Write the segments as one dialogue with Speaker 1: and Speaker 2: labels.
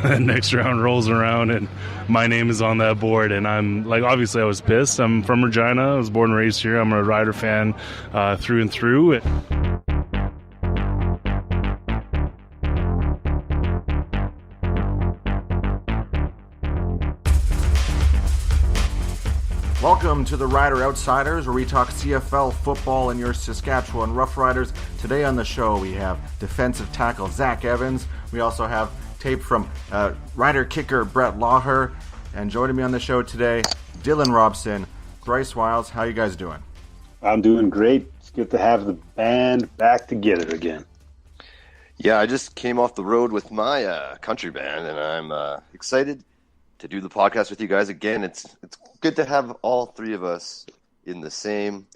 Speaker 1: next round rolls around and my name is on that board, and I'm like, obviously I was pissed. I'm from Regina. I was born and raised here. I'm a Rider fan through and through.
Speaker 2: Welcome to the Rider Outsiders, where we talk CFL football and your Saskatchewan Roughriders. Today on the show, we have defensive tackle Zack Evans. We also have tape from Rider kicker Brett Lawher. And joining me on the show today, Dylan Robson, Bryce Wiles. How you guys doing?
Speaker 3: I'm doing great. It's good to have the band back together again.
Speaker 4: Yeah, I just came off the road with my country band, and I'm excited to do the podcast with you guys again. It's good to have all three of us in the same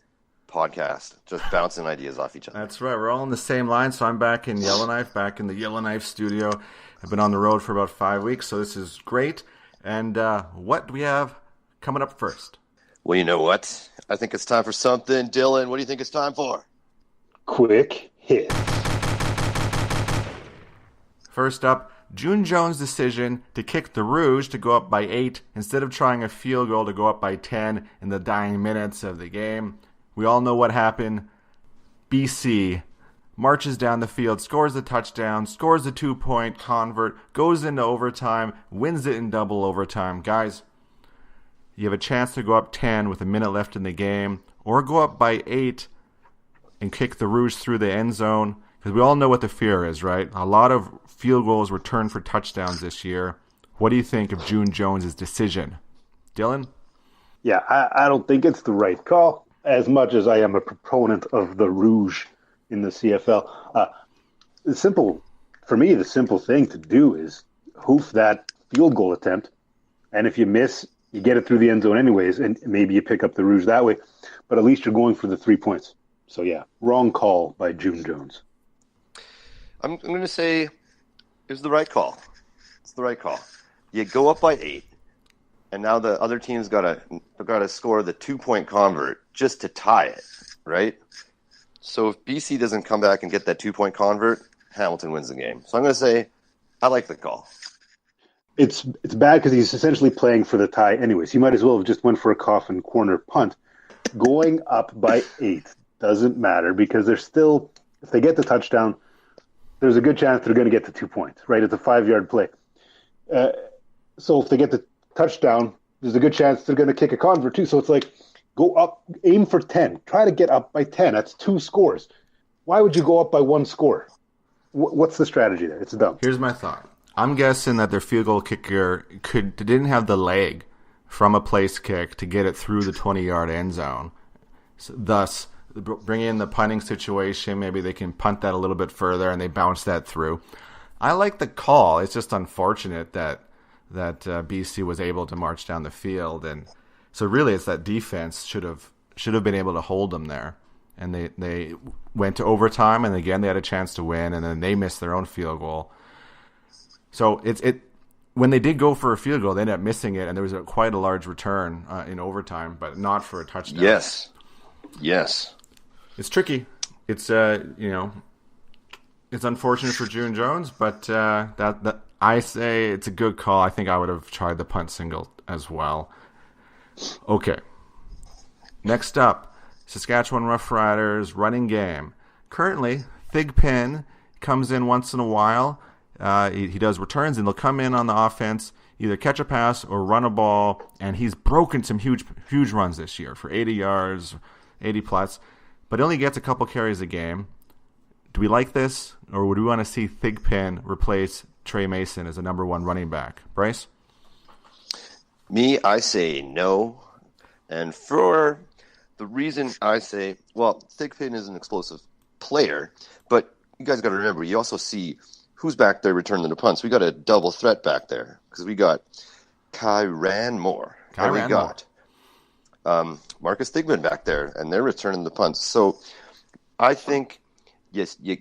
Speaker 4: podcast, just bouncing ideas off each other.
Speaker 2: That's right. We're all in the same line. So I'm back in Yellowknife, back in the Yellowknife studio. I've been on the road for about 5 weeks, so this is great. And what do we have coming up first?
Speaker 4: Well, you know what? I think it's time for something. Dylan, what do you think it's time for?
Speaker 3: Quick hit.
Speaker 2: First up, June Jones' decision to kick the Rouge to go up by 8 instead of trying a field goal to go up by 10 in the dying minutes of the game. We all know what happened. BC marches down the field, scores a touchdown, scores a 2-point convert, goes into overtime, wins it in double overtime. Guys, you have a chance to go up 10 with a minute left in the game, or go up by 8 and kick the Rouge through the end zone. Because we all know what the fear is, right? A lot of field goals were turned for touchdowns this year. What do you think of June Jones' decision? Dylan?
Speaker 3: Yeah, I don't think it's the right call, as much as I am a proponent of the Rouge in the CFL. The simple thing to do is hoof that field goal attempt, and if you miss, you get it through the end zone anyways, and maybe you pick up the Rouge that way, but at least you're going for the 3 points. So yeah, wrong call by June Jones.
Speaker 4: I'm going to say it was the right call. It's the right call. You go up by 8, and now the other team's got to score the 2-point convert just to tie it, right? So if BC doesn't come back and get that 2-point convert, Hamilton wins the game. So I'm going to say I like the call.
Speaker 3: It's bad because he's essentially playing for the tie anyways. He might as well have just went for a coffin corner punt. Going up by 8 doesn't matter because they're still, if they get the touchdown, there's a good chance they're going to get the 2 points, right? It's a 5-yard play. So if they get the touchdown, there's a good chance they're going to kick a convert too. So it's like, go up, aim for 10. Try to get up by 10. That's 2 scores. Why would you go up by 1 score? What's the strategy there? It's dumb.
Speaker 2: Here's my thought. I'm guessing that their field goal kicker didn't have the leg from a place kick to get it through the 20-yard end zone. So, thus, bring in the punting situation. Maybe they can punt that a little bit further and they bounce that through. I like the call. It's just unfortunate that BC was able to march down the field, and so really it's that defense should have been able to hold them there, and they went to overtime, and again they had a chance to win, and then they missed their own field goal. So when they did go for a field goal, they ended up missing it, and there was quite a large return in overtime, but not for a touchdown.
Speaker 4: Yes.
Speaker 2: It's tricky. It's it's unfortunate for June Jones, but that I say it's a good call. I think I would have tried the punt single as well. Okay. Next up, Saskatchewan Roughriders running game. Currently, Thigpen comes in once in a while. He does returns, and they'll come in on the offense, either catch a pass or run a ball, and he's broken some huge runs this year for 80 yards, 80 plus. But he only gets a couple carries a game. Do we like this, or would we want to see Thigpen replace Trey Mason as a number 1 running back? Bryce?
Speaker 4: Me, I say no. And for the reason I say, well, Thigpen is an explosive player, but you guys got to remember, you also see who's back there returning the punts. We got a double threat back there because we got Kyran Moore. And we got Marcus Thigpen back there, and they're returning the punts. So I think, yes, you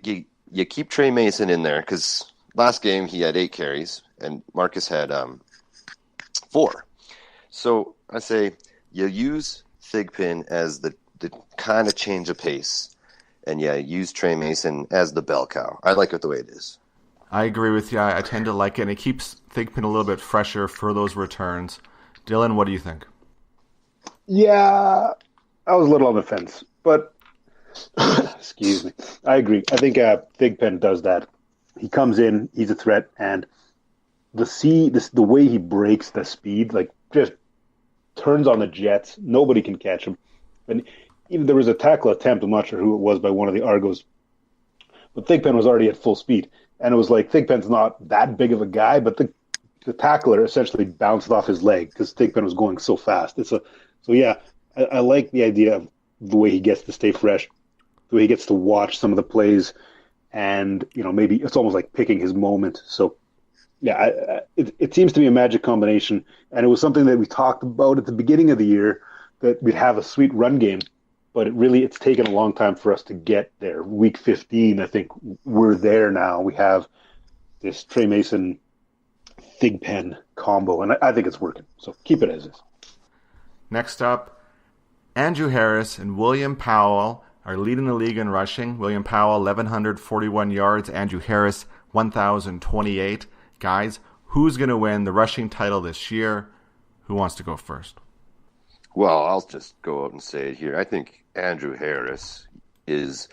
Speaker 4: keep Trey Mason in there because last game he had 8 carries and Marcus had 4. So I say you use Thigpen as the kind of change of pace, and use Trey Mason as the bell cow. I like it the way it is.
Speaker 2: I agree with you. I tend to like it, and it keeps Thigpen a little bit fresher for those returns. Dylan, what do you think?
Speaker 3: Yeah, I was a little on the fence, but excuse me. I agree. I think Thigpen does that. He comes in, he's a threat, and the way he breaks the speed, like just turns on the jets. Nobody can catch him. And even there was a tackle attempt. I'm not sure who it was by one of the Argos, but Thigpen was already at full speed, and it was like Thigpen's not that big of a guy, but the tackler essentially bounced off his leg because Thigpen was going so fast. I like the idea of the way he gets to stay fresh, the way he gets to watch some of the plays, and maybe it's almost like picking his moment. So yeah, it seems to be a magic combination, and it was something that we talked about at the beginning of the year that we'd have a sweet run game, but it's taken a long time for us to get there. Week 15, I think we're there now. We have this Trey Mason Thigpen combo, and I think it's working. So keep it as is.
Speaker 2: Next up, Andrew Harris and William Powell are leading the league in rushing. William Powell, 1,141 yards. Andrew Harris, 1,028. Guys, who's going to win the rushing title this year? Who wants to go first?
Speaker 4: Well, I'll just go out and say it here. I think Andrew Harris is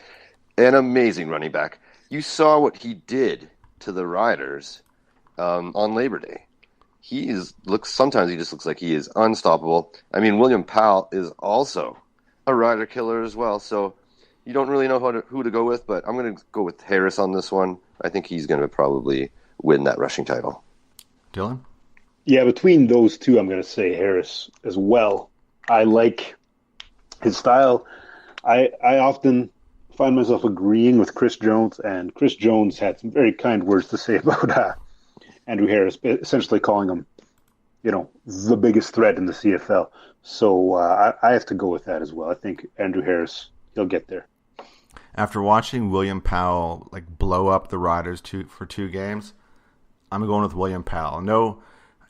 Speaker 4: an amazing running back. You saw what he did to the Riders on Labor Day. Sometimes he just looks like he is unstoppable. I mean, William Powell is also a Rider killer as well. So you don't really know who to go with, but I'm going to go with Harris on this one. I think he's going to probably win that rushing title.
Speaker 2: Dylan?
Speaker 3: Yeah, between those two, I'm going to say Harris as well. I like his style. I often find myself agreeing with Chris Jones, and Chris Jones had some very kind words to say about Andrew Harris, essentially calling him, the biggest threat in the CFL. So I have to go with that as well. I think Andrew Harris, he'll get there.
Speaker 2: After watching William Powell blow up the Riders for 2 games, I'm going with William Powell. No,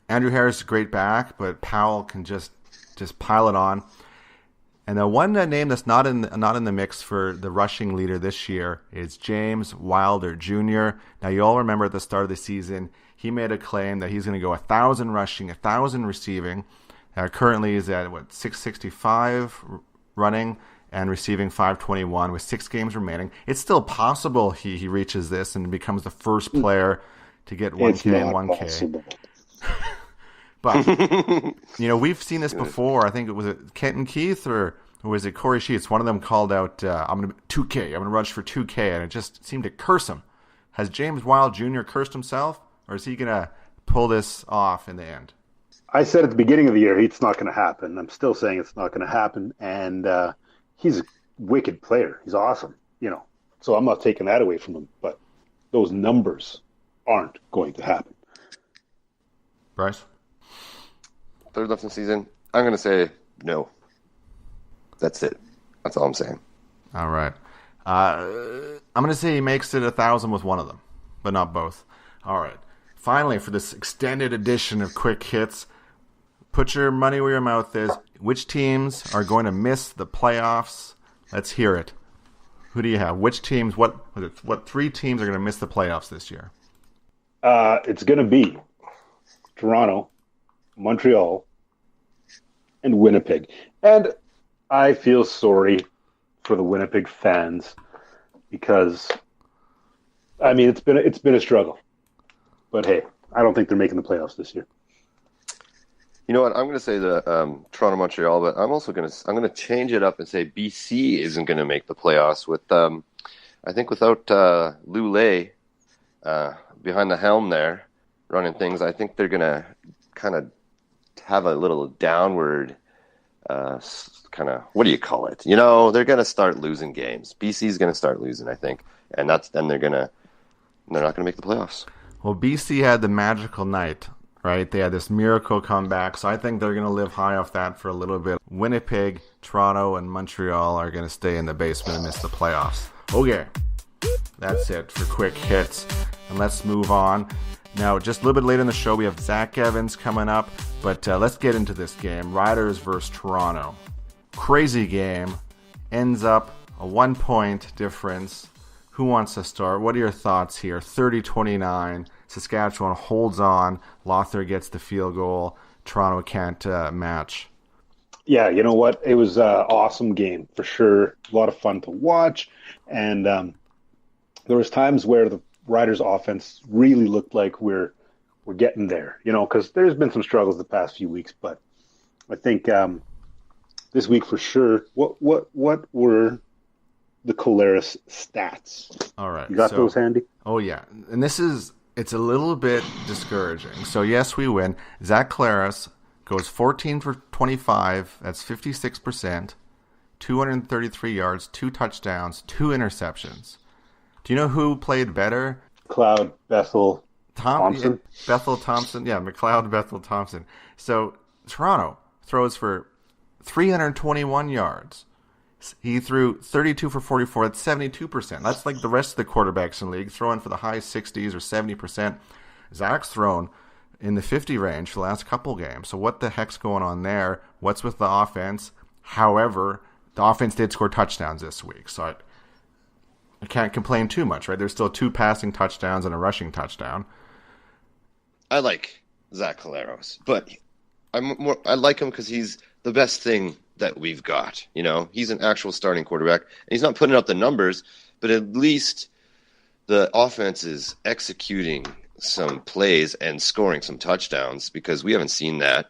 Speaker 2: Andrew Harris is a great back, but Powell can just pile it on. And the one name that's not in the mix for the rushing leader this year is James Wilder Jr. Now, you all remember at the start of the season, he made a claim that he's going to go 1,000 rushing, 1,000 receiving. Currently, he's at 665 running and receiving 521 with 6 games remaining. It's still possible he reaches this and becomes the first player to get 1K and 1K.
Speaker 3: Possible.
Speaker 2: But, we've seen this before. I think it was Kenton Keith or was it Corey Sheets? One of them called out, I'm going to 2K. I'm going to rush for 2K. And it just seemed to curse him. Has James Wild Jr. cursed himself? Or is he going to pull this off in the end?
Speaker 3: I said at the beginning of the year, it's not going to happen. I'm still saying it's not going to happen. And he's a wicked player. He's awesome, So I'm not taking that away from him. But those numbers aren't going to happen.
Speaker 2: Bryce?
Speaker 4: Third left in the season, I'm going to say no. That's it. That's all I'm saying.
Speaker 2: All right. I'm going to say he makes it 1,000 with one of them, but not both. All right. Finally, for this extended edition of Quick Hits, put your money where your mouth is. Which teams are going to miss the playoffs? Let's hear it. Who do you have? Which teams, what 3 teams are going to miss the playoffs this year?
Speaker 3: It's going to be Toronto, Montreal, and Winnipeg. And I feel sorry for the Winnipeg fans because, it's been a struggle. But hey, I don't think they're making the playoffs this year.
Speaker 4: You know what? I'm going to say the Toronto, Montreal, but I'm going to change it up and say BC isn't going to make the playoffs with I think without Lou Lay behind the helm there running things. I think they're going to kind of have a little downward kind of, what do you call it? They're going to start losing games. BC's going to start losing, I think, and they're not going to make the playoffs.
Speaker 2: Well, BC had the magical night, right? They had this miracle comeback, so I think they're going to live high off that for a little bit. Winnipeg, Toronto, and Montreal are going to stay in the basement and miss the playoffs. Okay, that's it for Quick Hits, and let's move on. Now, just a little bit later in the show, we have Zack Evans coming up, but let's get into this game. Riders versus Toronto. Crazy game. Ends up a 1-point difference. Who wants to start? What are your thoughts here? 30-29. Saskatchewan holds on. Lothar gets the field goal. Toronto can't match.
Speaker 3: Yeah, you know what? It was an awesome game for sure. A lot of fun to watch. And there was times where the Riders' offense really looked like we're getting there, because there's been some struggles the past few weeks. But I think this week for sure, what were the Collaros stats?
Speaker 2: All right.
Speaker 3: You got those handy?
Speaker 2: Oh, yeah. And it's a little bit discouraging. So, yes, we win. Zach Collaros goes 14 for 25. That's 56%. 233 yards, 2 touchdowns, 2 interceptions. Do you know who played better?
Speaker 3: McLeod, Bethel, Thompson.
Speaker 2: Bethel Thompson. Yeah, McLeod, Bethel Thompson. So, Toronto throws for 321 yards. He threw 32 for 44. That's 72%. That's like the rest of the quarterbacks in the league, throwing for the high 60s or 70%. Zach's thrown in the 50 range for the last couple games. So what the heck's going on there? What's with the offense? However, the offense did score touchdowns this week, so I can't complain too much, right? There's still 2 passing touchdowns and a rushing touchdown.
Speaker 4: I like Zach Collaros, but I like him because he's the best thing that we've got. He's an actual starting quarterback, and he's not putting up the numbers, but at least the offense is executing some plays and scoring some touchdowns, because we haven't seen that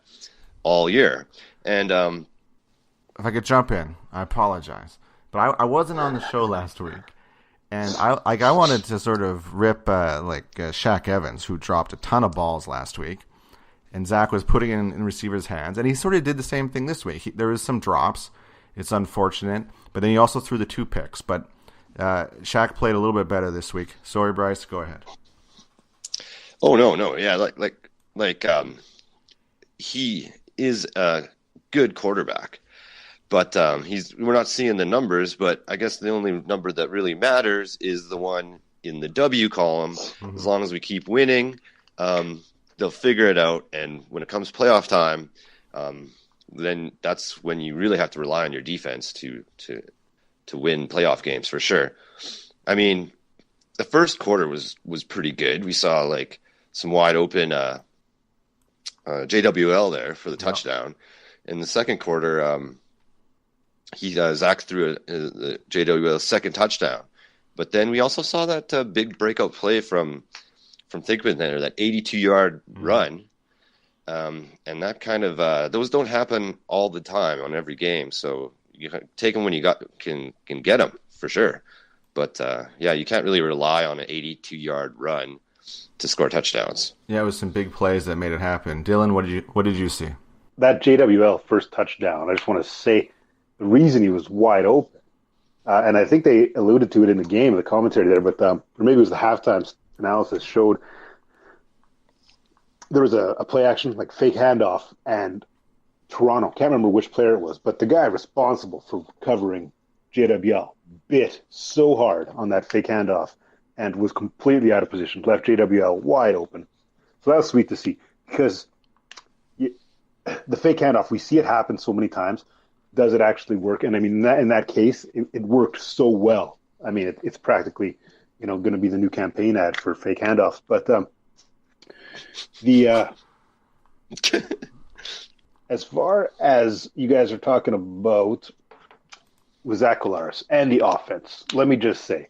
Speaker 4: all year. And
Speaker 2: if I could jump in, I apologize, but I wasn't on the show last week, and I wanted to sort of rip Shaq Evans, who dropped a ton of balls last week. And Zach was putting it in receivers' hands. And he sort of did the same thing this week. There was some drops. It's unfortunate. But then he also threw the 2 picks. But Shaq played a little bit better this week. Sorry, Bryce. Go ahead.
Speaker 4: Oh, no. Yeah, he is a good quarterback. But we're not seeing the numbers. But I guess the only number that really matters is the one in the W column. Mm-hmm. As long as we keep winning, they'll figure it out, and when it comes playoff time, then that's when you really have to rely on your defense to win playoff games for sure. I mean, the first quarter was pretty good. We saw some wide open JWL there for the touchdown. In the second quarter, Zach threw the JWL second touchdown, but then we also saw that big breakout play from Thigpen there, that 82-yard run, and that kind of those don't happen all the time on every game. So you take them when you can get them for sure. But you can't really rely on an 82-yard run to score touchdowns. Yeah,
Speaker 2: it was some big plays that made it happen. Dylan, what did you see?
Speaker 3: That JWL first touchdown. I just want to say the reason he was wide open, and I think they alluded to it in the game, the commentary there, but or maybe it was the halftime analysis showed there was a play action, fake handoff, and Toronto, can't remember which player it was, but the guy responsible for covering JWL bit so hard on that fake handoff and was completely out of position, left JWL wide open. So that was sweet to see, because the fake handoff, we see it happen so many times. Does it actually work? And I mean, in that case, it worked so well. I mean, it's practically going to be the new campaign ad for fake handoffs. But as far as you guys are talking about with Zach Collaros and the offense, let me just say,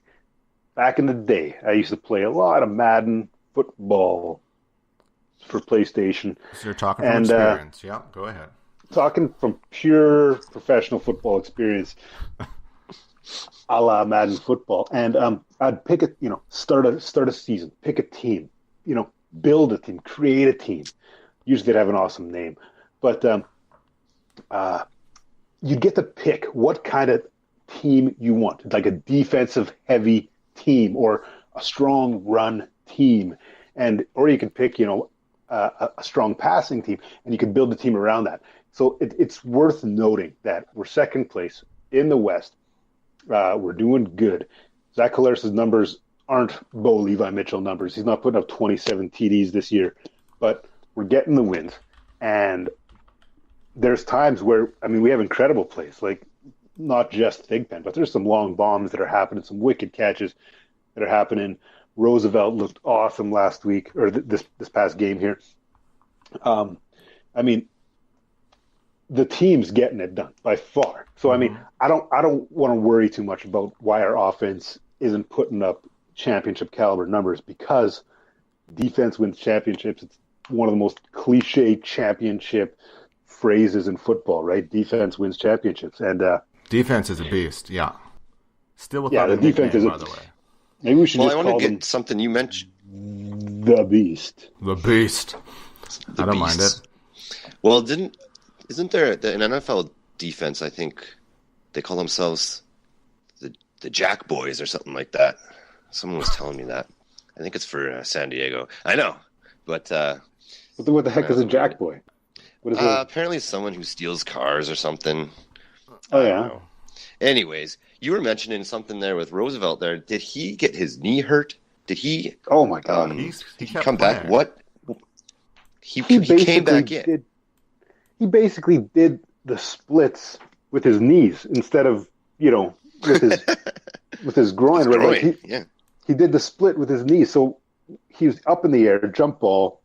Speaker 3: back in the day, I used to play a lot of Madden football for PlayStation.
Speaker 2: So you're talking from experience. Yeah, go ahead.
Speaker 3: Talking from pure professional football experience, a la Madden football, and I'd pick start a season, pick a team, build a team, create a team. Usually they'd have an awesome name, but you get to pick what kind of team you want, like a defensive heavy team or a strong run team, or you can pick a strong passing team, and you can build a team around that. So it's worth noting that we're second place in the West. We're doing good. Zach Collaros' numbers aren't Bo Levi Mitchell numbers. He's not putting up 27 TDs this year, but we're getting the wins. And there's times where, we have incredible plays, like not just Thigpen, but there's some long bombs that are happening, some wicked catches. that are happening. Roosevelt looked awesome last week, or this past game here. I mean, the team's getting it done by far. So I mean, I don't want to worry too much about why our offense isn't putting up championship caliber numbers, because defense wins championships. It's one of the most cliche championship phrases in football, right? Defense wins championships, and
Speaker 2: defense is a beast. Yeah, still without
Speaker 3: yeah, the defense
Speaker 2: nickname,
Speaker 3: is
Speaker 2: by the way.
Speaker 3: Maybe we should
Speaker 4: Well,
Speaker 3: just
Speaker 4: I want
Speaker 3: call
Speaker 4: to
Speaker 3: them
Speaker 4: get something you mentioned.
Speaker 3: the Beast.
Speaker 2: The beast. I don't mind it.
Speaker 4: Well, isn't there an NFL defense? I think they call themselves the Jack Boys or something like that. Someone was telling me that. I think it's for San Diego. I know, but
Speaker 3: What the heck is a Jack Boy? What is it?
Speaker 4: apparently it's someone who steals cars or something.
Speaker 3: Oh
Speaker 4: I don't
Speaker 3: yeah.
Speaker 4: know. Anyways, you were mentioning something there with Roosevelt. There, did he get his knee hurt? Did he?
Speaker 3: Oh my God.
Speaker 2: He kept
Speaker 4: come back.
Speaker 2: playing.
Speaker 4: What? He
Speaker 3: basically
Speaker 4: came back in.
Speaker 3: He basically did the splits with his knees instead of, with his groin.
Speaker 4: His
Speaker 3: Right?
Speaker 4: groin,
Speaker 3: Like he did the split with his knees. So he was up in the air, jump ball,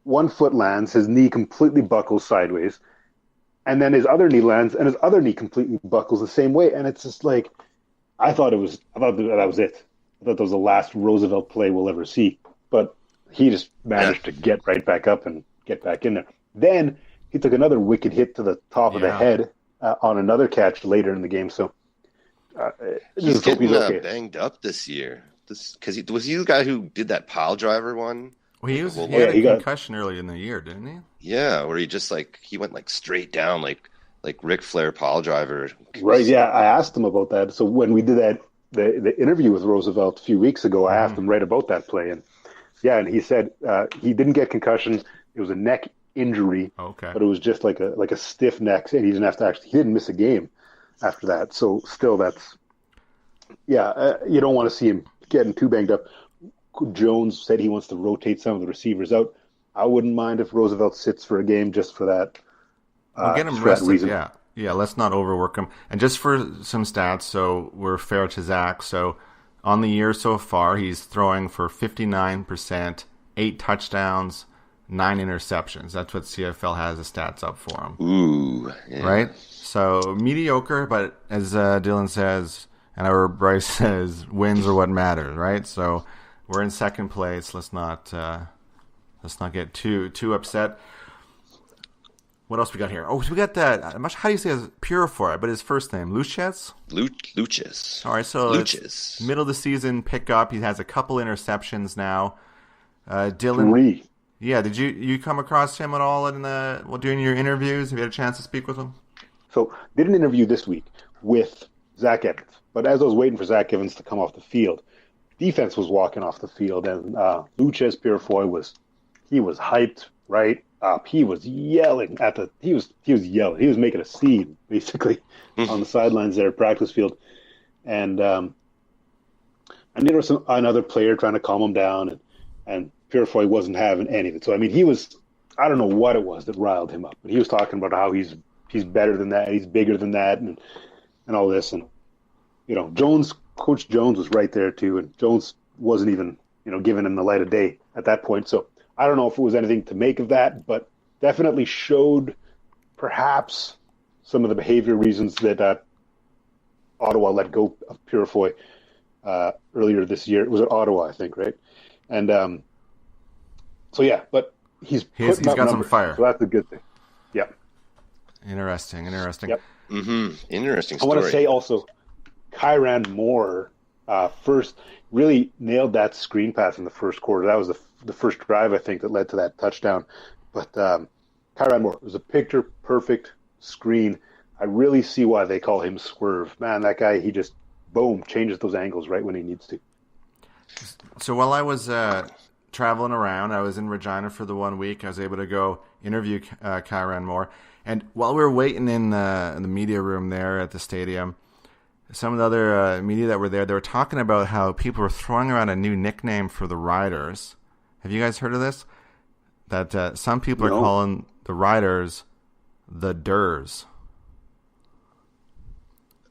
Speaker 3: 1 foot lands, his knee completely buckles sideways, and then his other knee lands, and his other knee completely buckles the same way. And it's just like, I thought that was it. I thought that was the last Roosevelt play we'll ever see. But he just managed to get right back up and get back in there. Then he took another wicked hit to the top of the head on another catch later in the game. So
Speaker 4: He's
Speaker 3: just hope
Speaker 4: getting
Speaker 3: he's okay.
Speaker 4: banged up this year. Because was he the guy who did that pile driver one?
Speaker 2: Well, he had
Speaker 3: he
Speaker 2: a
Speaker 3: got-
Speaker 2: concussion early in the year, didn't he?
Speaker 4: Yeah, where he just he went straight down like Ric Flair pile driver.
Speaker 3: Right, yeah. I asked him about that. So when we did the interview with Roosevelt a few weeks ago, I asked him right about that play. And he said he didn't get concussion. It was a neck injury, but it was just like a stiff neck, and he didn't miss a game after that. So still, that's you don't want to see him getting too banged up. Jones said he wants to rotate some of the receivers out. I wouldn't mind if Roosevelt sits for a game just for that.
Speaker 2: We'll get him
Speaker 3: for that
Speaker 2: rested.
Speaker 3: reason.
Speaker 2: Yeah. Let's not overwork him. And just for some stats, so we're fair to Zach. So on the year so far, he's throwing for 59%, 8 touchdowns, 9 interceptions. That's what CFL has the stats up for him.
Speaker 4: Ooh, yeah.
Speaker 2: Right? So mediocre, but as Dylan says, and our Bryce says, wins are what matters, right? So we're in second place. Let's not get too upset. What else we got here? Oh, so we got that. How do you say his Purifoy? But his first name, Luches?
Speaker 4: Luches.
Speaker 2: All right, so
Speaker 4: Luches.
Speaker 2: It's middle of the season pickup. He has a couple interceptions now. Dylan,
Speaker 3: 3.
Speaker 2: yeah, did you come across him at all during your interviews? Have you had a chance to speak with him?
Speaker 3: So did an interview this week with Zack Evans. But as I was waiting for Zack Evans to come off the field, defense was walking off the field, and Luches Purifoy was hyped right up. He was yelling he was yelling. He was making a scene basically on the sidelines there at practice field, and there was another player trying to calm him down, and Purifoy wasn't having any of it. So I mean, I don't know what it was that riled him up, but he was talking about how he's better than that, he's bigger than that, and all this, and Coach Jones was right there too, and Jones wasn't even giving him the light of day at that point. So I don't know if it was anything to make of that, but definitely showed perhaps some of the behavior reasons that Ottawa let go of Purifoy earlier this year. It was at Ottawa, I think, right? And but he's
Speaker 2: got some
Speaker 3: numbers,
Speaker 2: fire.
Speaker 3: so that's a good thing. Yeah.
Speaker 2: Interesting.
Speaker 3: Yep.
Speaker 4: Mm-hmm. Interesting
Speaker 3: I
Speaker 4: story.
Speaker 3: want to say also, Kyran Moore first really nailed that screen pass in the first quarter. That was the first drive, I think, that led to that touchdown. But Kyran Moore, it was a picture-perfect screen. I really see why they call him Swerve. Man, that guy, he just, boom, changes those angles right when he needs to.
Speaker 2: So while I was traveling around, I was in Regina for the 1 week. I was able to go interview Kyran Moore. And while we were waiting in the media room there at the stadium, some of the other media that were there, they were talking about how people were throwing around a new nickname for the Riders. Have you guys heard of this? That some people are calling the Riders the Durs.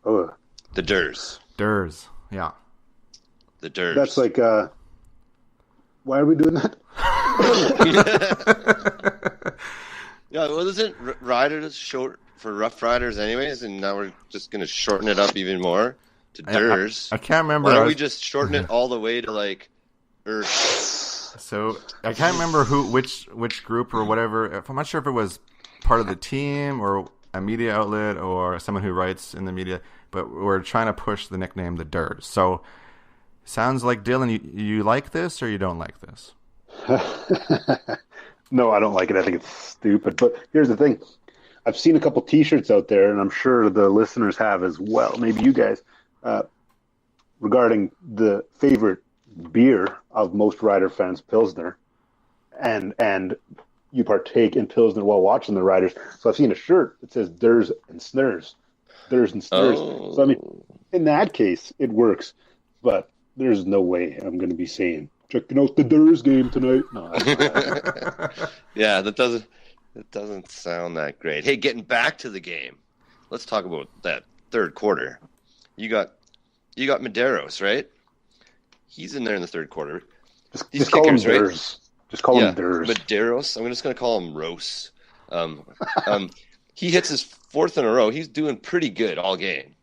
Speaker 3: Oh,
Speaker 4: The Durs.
Speaker 2: Durs, yeah.
Speaker 4: The Durs.
Speaker 3: That's like, why are we doing that?
Speaker 4: Yeah, well, isn't Riders short for Rough Riders anyways? And now we're just going to shorten it up even more to Durs.
Speaker 2: I can't remember.
Speaker 4: Why don't we just shorten it all the way to like
Speaker 2: So I can't remember which group or whatever. I'm not sure if it was part of the team or a media outlet or someone who writes in the media, but we're trying to push the nickname the Durs. So sounds like, Dylan, you like this or you don't like this?
Speaker 3: No, I don't like it. I think it's stupid. But here's the thing. I've seen a couple T-shirts out there, and I'm sure the listeners have as well, maybe you guys, regarding the favorite beer of most Rider fans, Pilsner, and you partake in Pilsner while watching the Riders. So I've seen a shirt that says Durs and Snurs. Durs and Snurs.
Speaker 4: Oh.
Speaker 3: So, I mean, in that case, it works. But there's no way I'm going to be saying, checking out the Durs game tonight. No,
Speaker 4: Yeah, that doesn't sound that great. Hey, getting back to the game, let's talk about that third quarter. You got Medeiros, right? He's in there in the third quarter.
Speaker 3: just call him Durs. Right? Just call him Durs.
Speaker 4: Medeiros. I'm just going to call him Rose. He hits his fourth in a row. He's doing pretty good all game.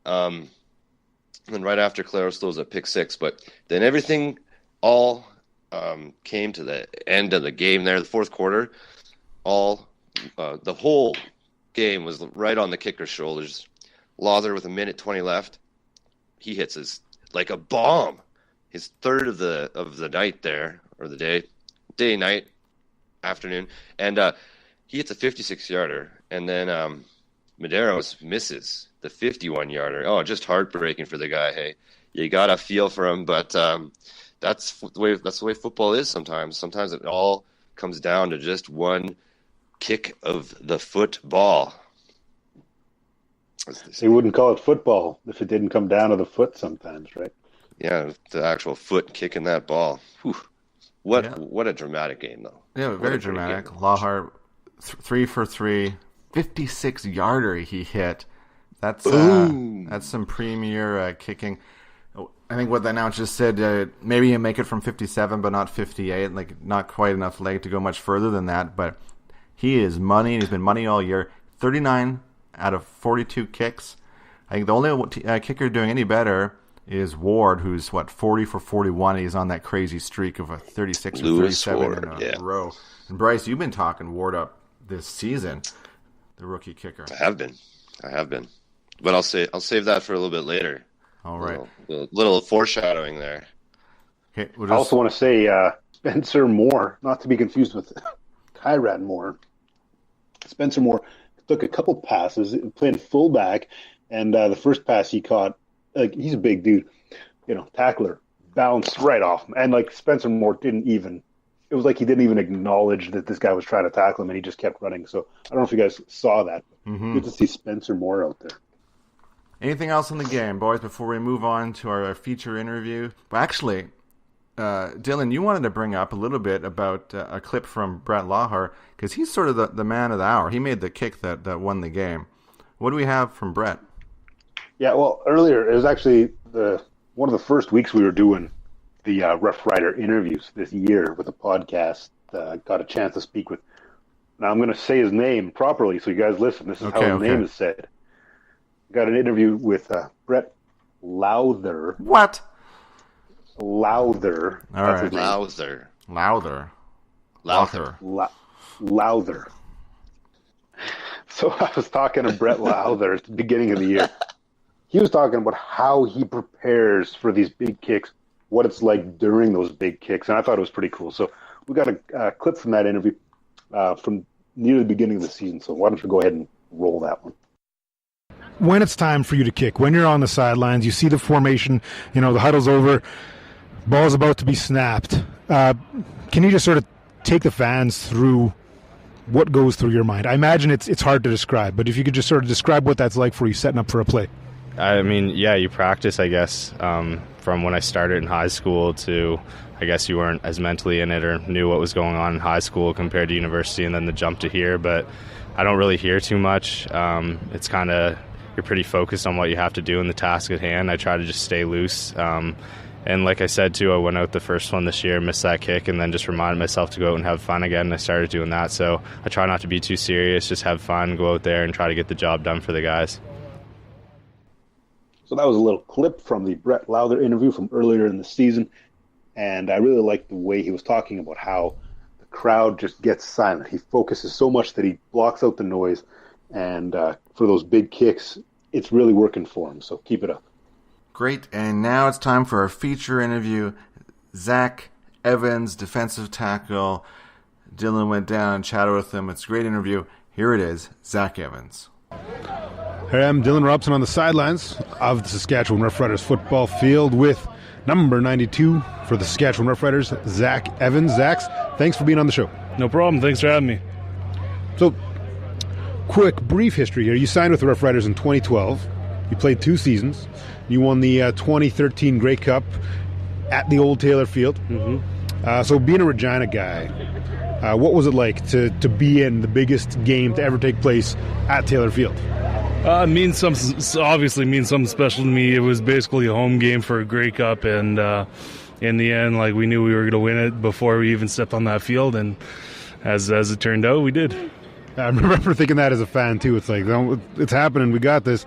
Speaker 4: And right after Claros throws a pick six, but then everything all came to the end of the game there, the fourth quarter. The whole game was right on the kicker's shoulders. Lawther with 1:20 left. He hits his like a bomb. His third of the night there, or the day, night, afternoon, and he hits a 56-yarder, and then Medeiros misses the 51-yarder. Oh, just heartbreaking for the guy. Hey, you got to feel for him, but that's the way football is sometimes. Sometimes it all comes down to just one kick of the football.
Speaker 3: They wouldn't call it football if it didn't come down to the foot sometimes, right?
Speaker 4: Yeah, the actual foot kicking that ball. Whew. What a dramatic game, though.
Speaker 2: Yeah, very dramatic. Lawhar, 3 for 3, 56-yarder he hit. That's some premier kicking. I think what the announcer just said, maybe you make it from 57, but not 58. Like, not quite enough leg to go much further than that. But he is money, and he's been money all year. 39 out of 42 kicks. I think the only kicker doing any better is Ward, who's 40 for 41. He's on that crazy streak of a 36 or 37
Speaker 4: Ward,
Speaker 2: in a row. And Bryce, you've been talking Ward up this season, the rookie kicker.
Speaker 4: I have been, but I'll save that for a little bit later.
Speaker 2: All right,
Speaker 4: a little foreshadowing there.
Speaker 2: Okay,
Speaker 3: I also want to say Spencer Moore, not to be confused with Tyrad Moore. Spencer Moore took a couple passes, played fullback, and the first pass he caught, he's a big dude, tackler, bounced right off him. And Spencer Moore it was like he didn't even acknowledge that this guy was trying to tackle him, and he just kept running. So I don't know if you guys saw that. Good to see Spencer Moore out there.
Speaker 2: Anything else in the game, boys, before we move on to our feature interview? But actually, Dylan, you wanted to bring up a little bit about a clip from Brett Lawhar, because he's sort of the man of the hour. He made the kick that won the game. What do we have from Brett?
Speaker 3: Yeah, well, earlier, it was actually one of the first weeks we were doing the Rough Rider interviews this year with a podcast. Got a chance to speak with. Now I'm going to say his name properly, so you guys listen. This is how his name is said. Got an interview with Brett Lawther.
Speaker 2: What?
Speaker 3: Lawther.
Speaker 2: All right.
Speaker 4: Lawther.
Speaker 3: Lawther. So I was talking to Brett Lawther at the beginning of the year. He was talking about how he prepares for these big kicks, what it's like during those big kicks, and I thought it was pretty cool. So we got a clip from that interview from near the beginning of the season. So why don't you go ahead and roll that one?
Speaker 5: When it's time for you to kick, when you're on the sidelines, you see the formation, the huddle's over, ball's about to be snapped. Can you just sort of take the fans through what goes through your mind? I imagine it's hard to describe, but if you could just sort of describe what that's like for you setting up for a play.
Speaker 6: I mean, yeah, you practice, I guess, from when I started in high school to, I guess you weren't as mentally in it or knew what was going on in high school compared to university, and then the jump to here. But I don't really hear too much. It's kind of, you're pretty focused on what you have to do in the task at hand. I try to just stay loose And like I said, too, I went out the first one this year, missed that kick, and then just reminded myself to go out and have fun again, and I started doing that. So I try not to be too serious, just have fun, go out there and try to get the job done for the guys.
Speaker 3: So that was a little clip from the Brett Lowther interview from earlier in the season, and I really liked the way he was talking about how the crowd just gets silent. He focuses so much that he blocks out the noise, and for those big kicks, it's really working for him, so keep it up.
Speaker 2: Great, and now it's time for our feature interview. Zack Evans, defensive tackle. Dylan went down and chatted with him. It's a great interview. Here it is, Zack Evans.
Speaker 5: Here I am, Dylan Robson, on the sidelines of the Saskatchewan Roughriders football field with number 92 for the Saskatchewan Roughriders, Zack Evans. Zack, thanks for being on the show.
Speaker 1: No problem. Thanks for having me.
Speaker 5: So, quick, brief history here. You signed with the Roughriders in 2012. You played 2 seasons. You won the 2013 Grey Cup at the Old Taylor Field.
Speaker 1: Mm-hmm.
Speaker 5: So being a Regina guy, what was it like to be in the biggest game to ever take place at Taylor Field?
Speaker 1: It means obviously means something special to me. It was basically a home game for a Grey Cup, and in the end, like, we knew we were going to win it before we even stepped on that field, and as it turned out, we did.
Speaker 5: I remember thinking that as a fan too. It's like, no, it's happening. We got this.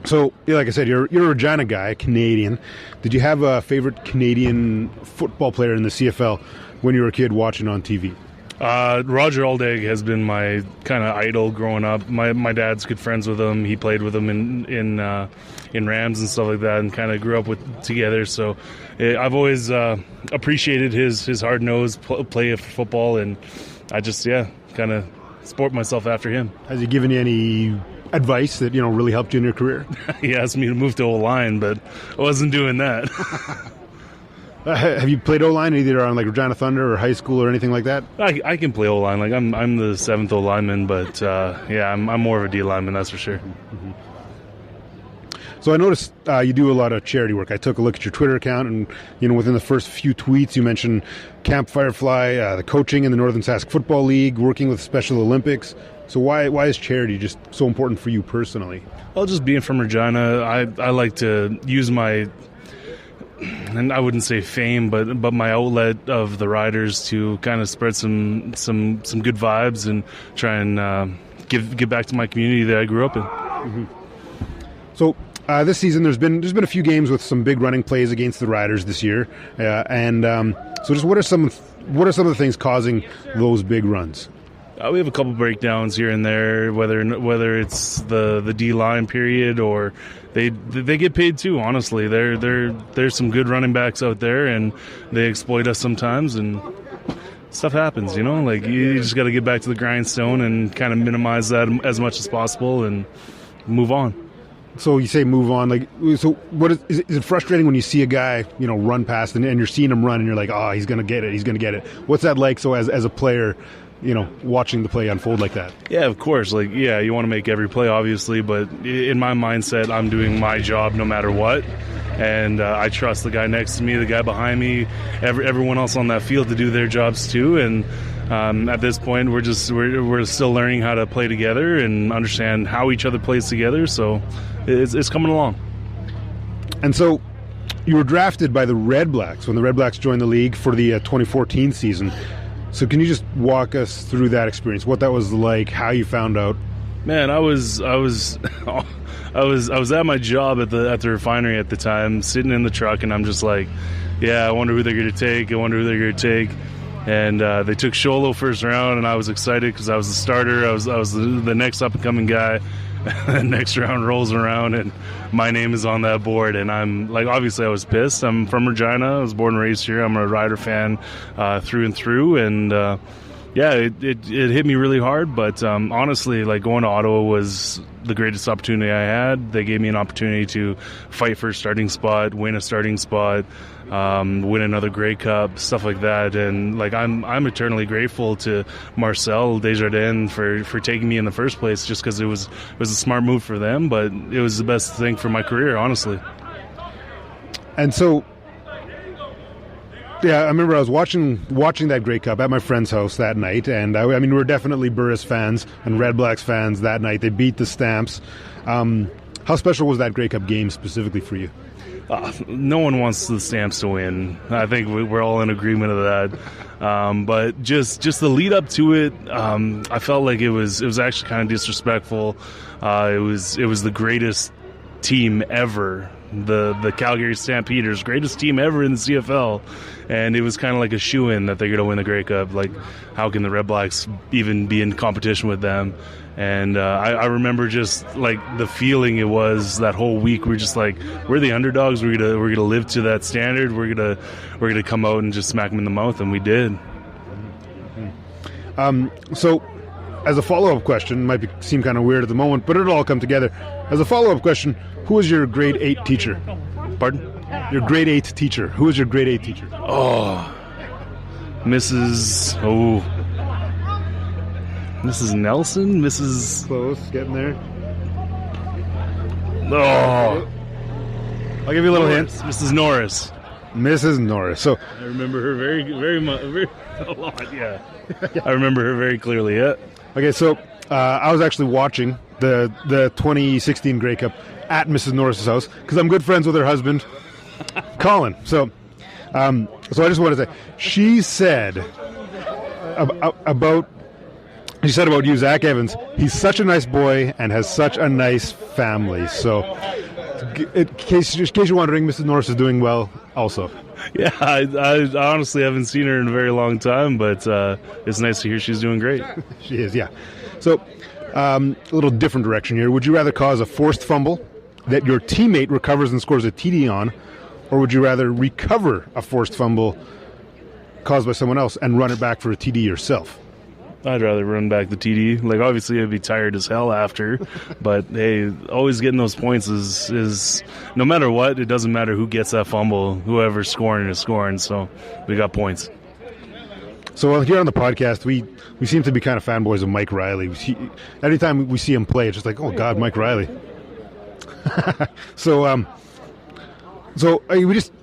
Speaker 5: So, like I said, you're a Regina guy, Canadian. Did you have a favorite Canadian football player in the CFL when you were a kid watching on TV?
Speaker 1: Roger Aldag has been my kind of idol growing up. My dad's good friends with him. He played with him in Rams and stuff like that, and kind of grew up together. So I've always appreciated his hard-nosed play of football, and I just kind of sport myself after him.
Speaker 5: Has he given you any advice that really helped you in your career?
Speaker 1: He asked me to move to O-line, but I wasn't doing that.
Speaker 5: Have you played O-line either on like Regina Thunder or high school or anything like that?
Speaker 1: I can play O-line. Like I'm the 7th O-lineman, but I'm more of a D lineman, that's for sure.
Speaker 5: Mm-hmm. So I noticed you do a lot of charity work. I took a look at your Twitter account, and within the first few tweets, you mentioned Camp Firefly, the coaching in the Northern Sask Football League, working with Special Olympics. So why is charity just so important for you personally?
Speaker 1: Well, just being from Regina, I like to use my, and I wouldn't say fame, but my outlet of the Riders to kind of spread some good vibes and try and give back to my community that I grew up in.
Speaker 5: Mm-hmm. So this season, there's been a few games with some big running plays against the Riders this year, so just what are some of the things causing those big runs?
Speaker 1: We have a couple breakdowns here and there, whether it's the D line period or they get paid too. Honestly, there's some good running backs out there, and they exploit us sometimes, and stuff happens. Like you just got to get back to the grindstone and kind of minimize that as much as possible and move on.
Speaker 5: So you say move on, like, so what is it frustrating when you see a guy, run past and you're seeing him run and you're like, oh, he's going to get it. What's that like? So as a player, watching the play unfold like that?
Speaker 1: Yeah, of course. Like, you want to make every play, obviously, but in my mindset, I'm doing my job no matter what. And I trust the guy next to me, the guy behind me, everyone else on that field to do their jobs too. And at this point, we're still learning how to play together and understand how each other plays together. So it's coming along.
Speaker 5: And so you were drafted by the Red Blacks when the Red Blacks joined the league for the 2014 season. So can you just walk us through that experience, what that was like, how you found out?
Speaker 1: Man, I was at my job at the refinery at the time, sitting in the truck, and I'm just like, I wonder who they're going to take. And they took Sholo first round, and I was excited because I was the starter. I was the next up and coming guy. The next round rolls around, and my name is on that board, and I'm like, obviously I was pissed. I'm from Regina. I was born and raised here. I'm a Rider fan through and through, and it hit me really hard. But honestly, like, going to Ottawa was the greatest opportunity I had. They gave me an opportunity to fight for a starting spot, win a starting spot, win another Grey Cup, stuff like that. And like, I'm eternally grateful to Marcel Desjardins for taking me in the first place, just because it was a smart move for them, but it was the best thing for my career, honestly.
Speaker 5: And so, I remember I was watching that Grey Cup at my friend's house that night, and I mean, we were definitely Burris fans and Red Blacks fans that night. They beat the Stamps. How special was that Grey Cup game specifically for you?
Speaker 1: No one wants the Stamps to win. I think we're all in agreement of that. But just the lead up to it, I felt like it was actually kind of disrespectful. It was the greatest team ever, the Calgary Stampeders, greatest team ever in the CFL, and it was kind of like a shoo-in that they're going to win the Grey Cup. Like, how can the Red Blacks even be in competition with them? And I remember just like the feeling it was that whole week. We're just like, we're the underdogs. We're gonna live to that standard. We're gonna come out and just smack them in the mouth, and we did.
Speaker 5: So, as a follow-up question, might seem kind of weird at the moment, but it'll all come together. As a follow-up question, who was your grade 8 teacher?
Speaker 1: Pardon?
Speaker 5: Your grade 8 teacher. Who was your grade 8 teacher?
Speaker 1: Oh, Mrs. Nelson? Mrs.
Speaker 5: Close, getting there.
Speaker 1: Oh,
Speaker 5: I'll give you a little hint.
Speaker 1: Mrs. Norris.
Speaker 5: Mrs. Norris. So
Speaker 1: I remember her very much, a lot. Yeah, I remember her very clearly. Yeah.
Speaker 5: Okay, so I was actually watching the 2016 Grey Cup at Mrs. Norris's house because I'm good friends with her husband, Colin. So I just want to say, she said about you, Zack Evans, he's such a nice boy and has such a nice family. So, in case you're wondering, Mrs. Norris is doing well also.
Speaker 1: Yeah, I honestly haven't seen her in a very long time, but it's nice to hear she's doing great.
Speaker 5: She is, yeah. So, a little different direction here. Would you rather cause a forced fumble that your teammate recovers and scores a TD on, or would you rather recover a forced fumble caused by someone else and run it back for a TD yourself?
Speaker 1: I'd rather run back the TD. Like, obviously, I'd be tired as hell after, but hey, always getting those points is no matter what. It doesn't matter who gets that fumble. Whoever's scoring is scoring. So we got points.
Speaker 5: So here on the podcast, we seem to be kind of fanboys of Mike Riley. Every time we see him play, it's just like, oh God, Mike Riley.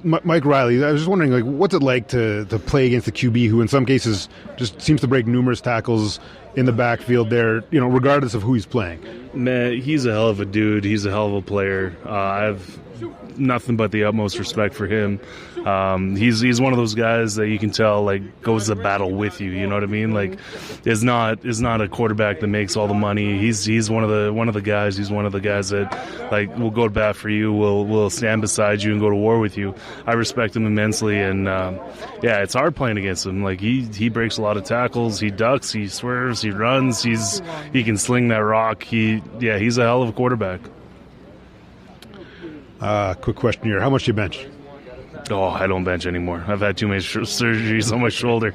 Speaker 5: Mike Riley, I was just wondering, like, what's it like to play against the QB who in some cases just seems to break numerous tackles in the backfield there, regardless of who he's playing?
Speaker 1: Man, he's a hell of a dude. He's a hell of a player. I have nothing but the utmost respect for him. He's one of those guys that you can tell, like, goes to battle with you. You know what I mean? Like, is not a quarterback that makes all the money. He's one of the guys. He's one of the guys that, like, will go to bat for you. Will stand beside you and go to war with you. I respect him immensely, and yeah, it's hard playing against him. Like, he breaks a lot of tackles. He ducks. He swerves. He runs. He can sling that rock. He's a hell of a quarterback.
Speaker 5: Quick question here. How much do you bench?
Speaker 1: Oh, I don't bench anymore. I've had too many surgeries on my shoulder.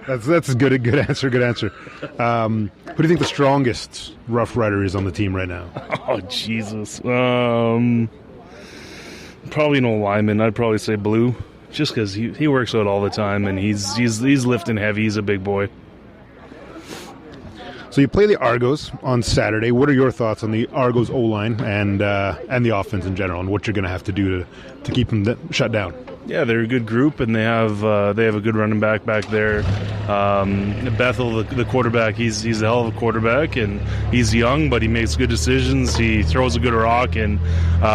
Speaker 5: That's a good answer. Good answer. Who do you think the strongest Rough Rider is on the team right now?
Speaker 1: Oh, Jesus. Probably no lineman. I'd probably say Blue, just because he works out all the time and he's lifting heavy. He's a big boy.
Speaker 5: So you play the Argos on Saturday. What are your thoughts on the Argos O-line and the offense in general, and what you're going to have to do to keep them shut down?
Speaker 1: Yeah, they're a good group, and they have a good running back there. Bethel, the quarterback, he's a hell of a quarterback, and he's young, but he makes good decisions. He throws a good rock, and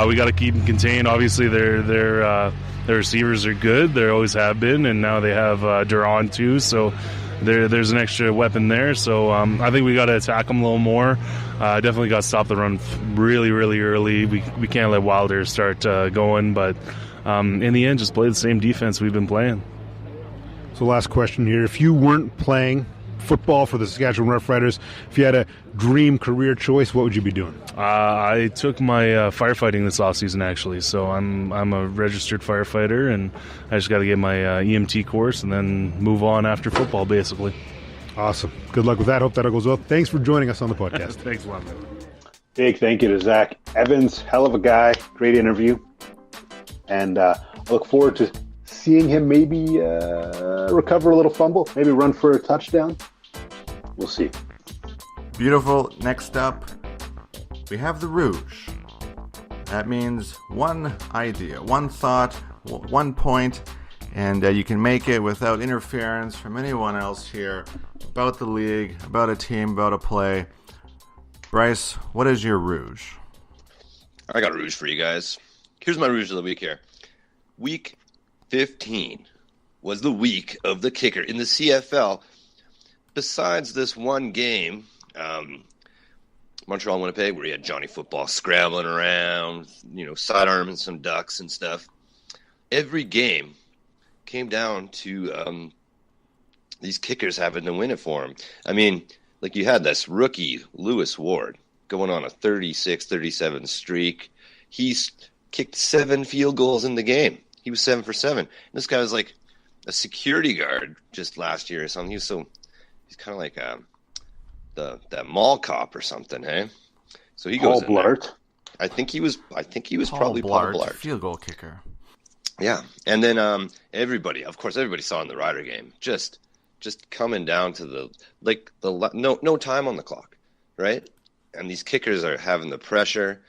Speaker 1: we got to keep him contained. Obviously, their receivers are good. They always have been, and now they have Duron too. So there's an extra weapon there. So I think we got to attack them a little more. Definitely got to stop the run really, really early. We can't let Wilder start going, but in the end, just play the same defense we've been playing.
Speaker 5: So last question here. If you weren't playing football for the Saskatchewan Roughriders, if you had a dream career choice, what would you be doing?
Speaker 1: I took my firefighting this offseason, actually. So I'm a registered firefighter, and I just got to get my EMT course and then move on after football, basically.
Speaker 5: Awesome. Good luck with that. Hope that all goes well. Thanks for joining us on the podcast.
Speaker 1: Thanks a lot, man.
Speaker 3: Big thank you to Zack Evans. Hell of a guy. Great interview. And I look forward to seeing him maybe recover a little fumble, maybe run for a touchdown. We'll see.
Speaker 2: Beautiful. Next up, we have the Rouge. That means one idea, one thought, 1 point, and you can make it without interference from anyone else here about the league, about a team, about a play. Bryce, what is your Rouge?
Speaker 4: I got a Rouge for you guys. Here's my Rouge of the week here. Week 15 was the week of the kicker in the CFL. Besides this one game, Montreal, Winnipeg, where you had Johnny Football scrambling around, sidearming some ducks and stuff. Every game came down to these kickers having to win it for them. I mean, like you had this rookie, Lewis Ward, going on a 36-37 streak. He's kicked 7 field goals in the game. He was 7 for 7. This guy was like a security guard just last year or something. He's kind of like that mall cop or something, hey? So he goes
Speaker 3: Paul Blart.
Speaker 4: I think he was
Speaker 2: Paul
Speaker 4: probably Paul
Speaker 2: Blart,
Speaker 4: Blart.
Speaker 2: field goal kicker.
Speaker 4: Yeah, and then everybody saw in the Rider game just coming down to no time on the clock, right? And these kickers are having the pressure,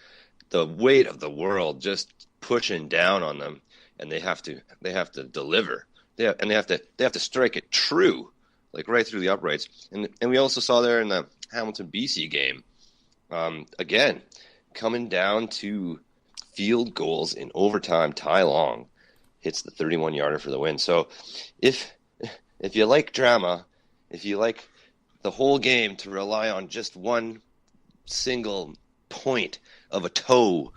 Speaker 4: the weight of the world just pushing down on them, and they have to deliver. They have to strike it true, like right through the uprights. And we also saw there in the Hamilton BC game, again, coming down to field goals in overtime. Ty Long hits the 31-yarder for the win. So if you like drama, if you like the whole game to rely on just one single point of a toe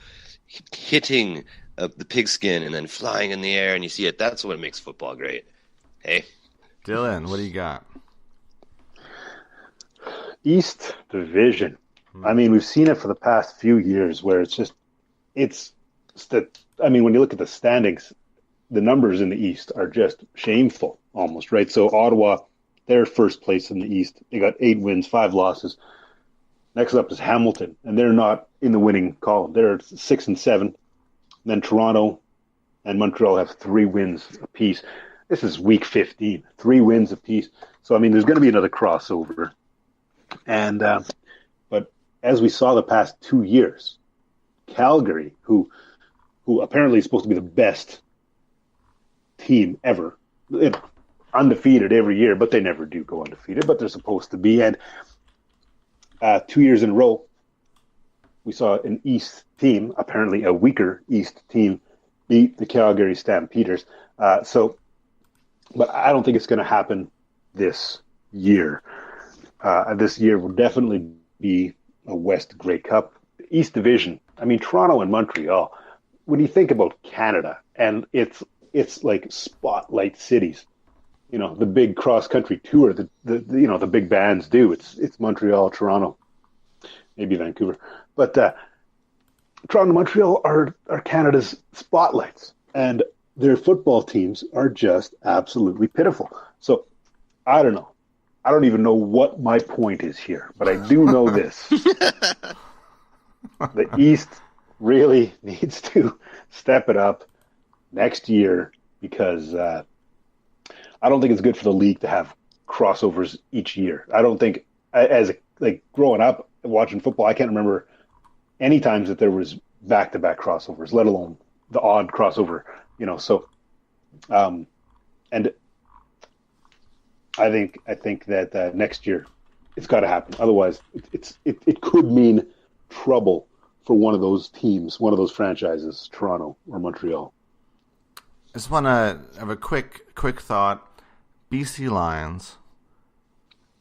Speaker 4: hitting the pigskin and then flying in the air and you see it, that's what makes football great. Hey?
Speaker 2: Dylan, what do you got?
Speaker 3: East Division. I mean, we've seen it for the past few years where when you look at the standings, the numbers in the East are just shameful almost, right? So Ottawa, they're first place in the East. They got 8 wins, 5 losses. Next up is Hamilton, and they're not in the winning column. They're 6 and 7. Then Toronto and Montreal have 3 wins apiece. This is week 15, 3 wins apiece. So, I mean, there's going to be another crossover. And but as we saw the past 2 years, Calgary, who apparently is supposed to be the best team ever, undefeated every year, but they never do go undefeated, but they're supposed to be. And 2 years in a row, we saw an East team, apparently a weaker East team, beat the Calgary Stampeders. But I don't think it's going to happen this year. This year will definitely be a West Grey Cup. East Division, I mean, Toronto and Montreal, when you think about Canada, and it's like spotlight cities, the big cross-country tour that the big bands do. It's Montreal, Toronto, maybe Vancouver. But Toronto and Montreal are Canada's spotlights, and their football teams are just absolutely pitiful. So, I don't know. I don't even know what my point is here, but I do know this. The East really needs to step it up next year because I don't think it's good for the league to have crossovers each year. I don't think, growing up watching football, I can't remember any times that there was back-to-back crossovers, let alone the odd crossover, So, and I think that next year it's got to happen. Otherwise, it could mean trouble for one of those teams, one of those franchises, Toronto or Montreal.
Speaker 2: I just want to have a quick thought. BC Lions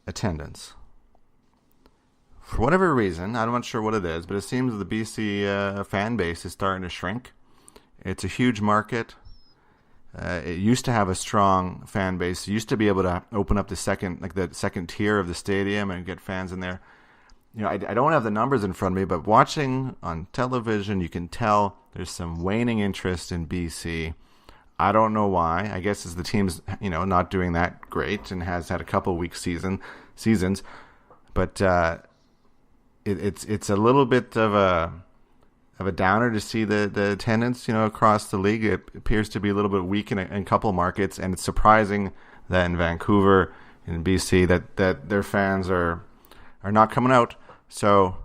Speaker 2: attendance. For whatever reason, I'm not sure what it is, but it seems the BC fan base is starting to shrink. It's a huge market. It used to have a strong fan base. It used to be able to open up the second tier of the stadium and get fans in there. I don't have the numbers in front of me, but watching on television, you can tell there's some waning interest in BC. I don't know why. I guess as the team's not doing that great and has had a couple weak seasons, but it's a little bit of a downer to see the attendance across the league. It appears to be a little bit weak in a couple markets, and it's surprising that in Vancouver, in BC, that their fans are not coming out. So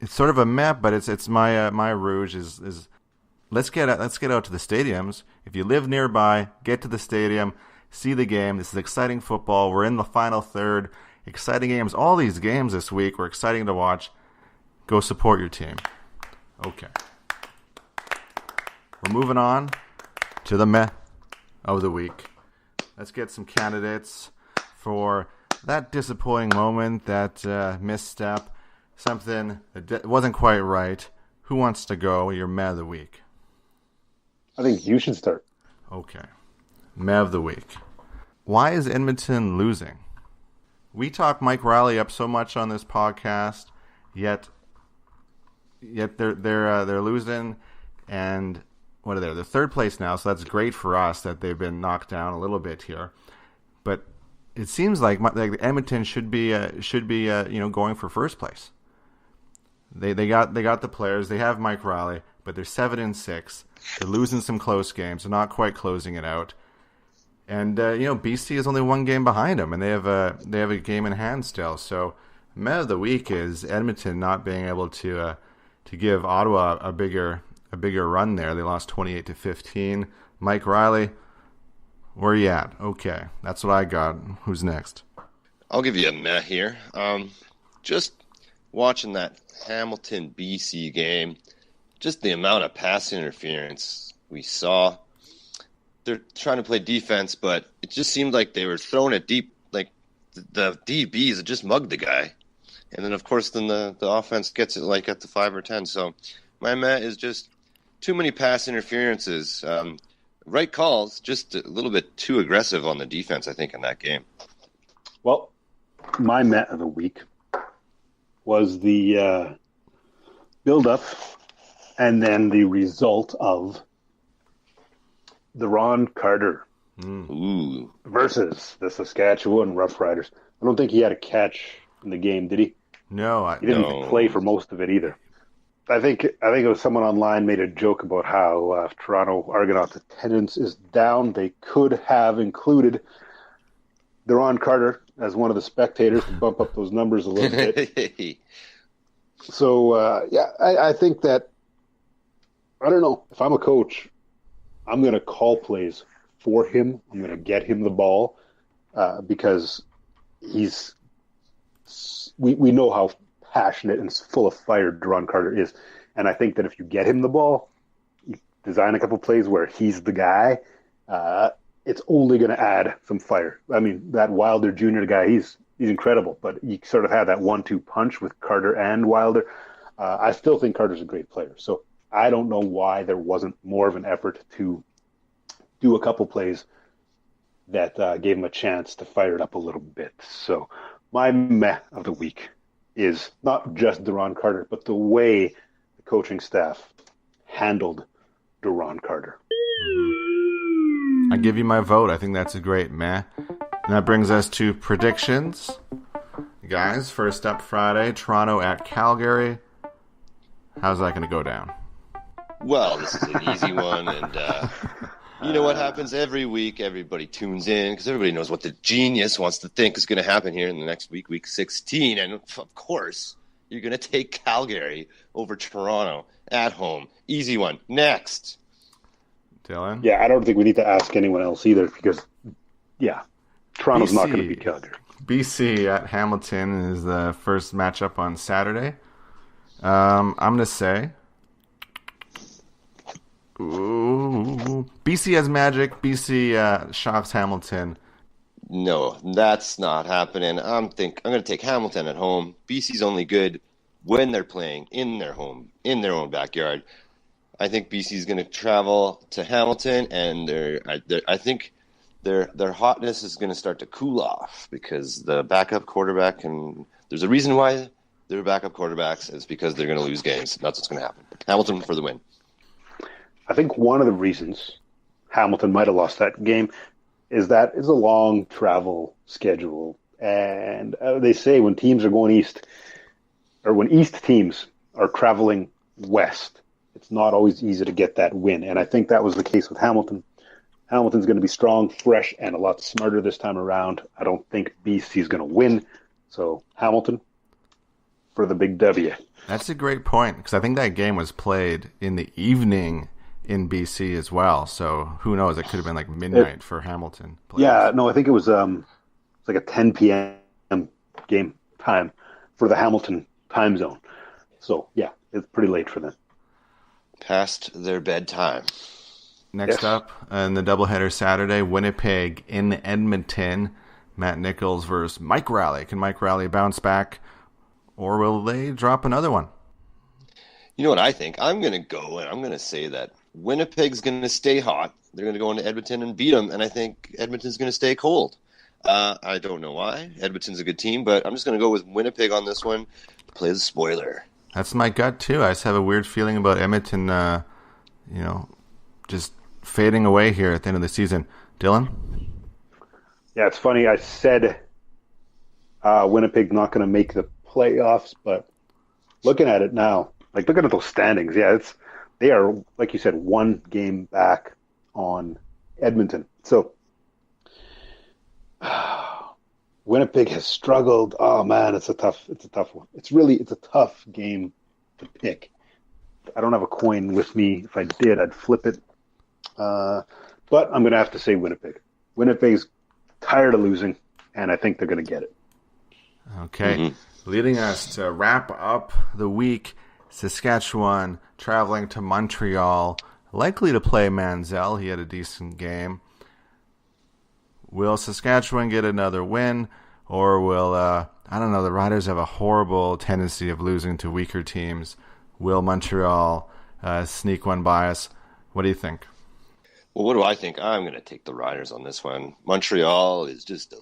Speaker 2: it's sort of a meh, but it's my rouge is let's get out to the stadiums. If you live nearby, get to the stadium, see the game. This is exciting football. We're in the final third. Exciting games. All these games this week were exciting to watch. Go support your team. Okay. We're moving on to the meh of the week. Let's get some candidates for that disappointing moment, that misstep, something that wasn't quite right. Who wants to go? Your meh of the week.
Speaker 3: I think you should start.
Speaker 2: Okay. Meh of the week. Why is Edmonton losing? We talk Mike Riley up so much on this podcast, yet they're losing, and what are they? They're third place now, so that's great for us that they've been knocked down a little bit here. But it seems like Edmonton should be going for first place. They got the players. They have Mike Riley, but they're 7-6. They're losing some close games. They're not quite closing it out. And BC is only one game behind them, and they have a game in hand still. So, meh of the week is Edmonton not being able to give Ottawa a bigger run there. They lost 28-15. Mike Riley, where are you at? Okay, that's what I got. Who's next?
Speaker 4: I'll give you a meh here. Just watching that Hamilton BC game, just the amount of pass interference we saw. They're trying to play defense, but it just seemed like they were throwing it deep. Like the DBs just mugged the guy, and then of course the offense gets it like at the 5 or 10. So my meh is just too many pass interferences. Right calls, just a little bit too aggressive on the defense, I think, in that game.
Speaker 3: Well, my meh of the week was the build-up and then the result of Duron Carter versus the Saskatchewan Roughriders. I don't think he had a catch in the game, did he?
Speaker 2: No,
Speaker 3: he didn't even play for most of it either. I think it was someone online made a joke about how Toronto Argonauts' attendance is down. They could have included Duron Carter as one of the spectators to bump up those numbers a little bit. So, I think that, I don't know, if I'm a coach, I'm going to call plays for him. I'm going to get him the ball because we know how passionate and full of fire Duron Carter is. And I think that if you get him the ball, you design a couple plays where he's the guy, it's only going to add some fire. I mean, that Wilder Jr. guy, he's incredible, but you sort of have that 1-2 punch with Carter and Wilder. I still think Carter's a great player. So I don't know why there wasn't more of an effort to do a couple plays that gave him a chance to fire it up a little bit. So my meh of the week is not just Duron Carter, but the way the coaching staff handled Duron Carter.
Speaker 2: I give you my vote. I think that's a great meh. And that brings us to predictions. Guys, first up Friday, Toronto at Calgary. How's that going to go down?
Speaker 4: Well, this is an easy one, and you know what happens every week? Everybody tunes in because everybody knows what the genius wants to think is going to happen here in the next week, week 16. And, of course, you're going to take Calgary over Toronto at home. Easy one. Next.
Speaker 2: Dylan?
Speaker 3: Yeah, I don't think we need to ask anyone else either because, Toronto's not going to beat Calgary.
Speaker 2: BC at Hamilton is the first matchup on Saturday. I'm going to say... Ooh, BC has magic. BC shocks Hamilton.
Speaker 4: No, that's not happening. I'm going to take Hamilton at home. BC's only good when they're playing in their home, in their own backyard. I think BC's going to travel to Hamilton, and I think their hotness is going to start to cool off because the backup quarterback, and there's a reason why they're backup quarterbacks. It's because they're going to lose games. That's what's going to happen. Hamilton for the win.
Speaker 3: I think one of the reasons Hamilton might have lost that game is that it's a long travel schedule. And they say when teams are going east, or when east teams are traveling west, it's not always easy to get that win. And I think that was the case with Hamilton. Hamilton's going to be strong, fresh, and a lot smarter this time around. I don't think BC's going to win. So Hamilton for the big W.
Speaker 2: That's a great point because I think that game was played in the evening in BC as well, so who knows? It could have been like midnight for Hamilton players.
Speaker 3: Yeah, no, I think it was like a 10 p.m. game time for the Hamilton time zone. So yeah, it's pretty late for them.
Speaker 4: Past their bedtime.
Speaker 2: Next up, in the doubleheader Saturday, Winnipeg in Edmonton. Matt Nichols versus Mike Raleigh. Can Mike Raleigh bounce back, or will they drop another one?
Speaker 4: You know what I think? I'm going to go and I'm going to say that Winnipeg's going to stay hot. They're going to go into Edmonton and beat them, and I think Edmonton's going to stay cold. I don't know why. Edmonton's a good team, but I'm just going to go with Winnipeg on this one. Play the spoiler.
Speaker 2: That's my gut, too. I just have a weird feeling about Edmonton, just fading away here at the end of the season. Dylan?
Speaker 3: Yeah, it's funny. I said Winnipeg not going to make the playoffs, but looking at it now, like looking at those standings, they are, like you said, one game back on Edmonton. So Winnipeg has struggled. Oh man, it's a tough one. It's a tough game to pick. I don't have a coin with me. If I did, I'd flip it. But I'm going to have to say Winnipeg. Winnipeg's tired of losing, and I think they're going to get it.
Speaker 2: Okay. Leading us to wrap up the week, Saskatchewan traveling to Montreal, likely to play Manziel. He had a decent game. Will Saskatchewan get another win, or will, I don't know, the Riders have a horrible tendency of losing to weaker teams. Will Montreal sneak one by us? What do you think?
Speaker 4: Well, what do I think? I'm going to take the Riders on this one. Montreal is just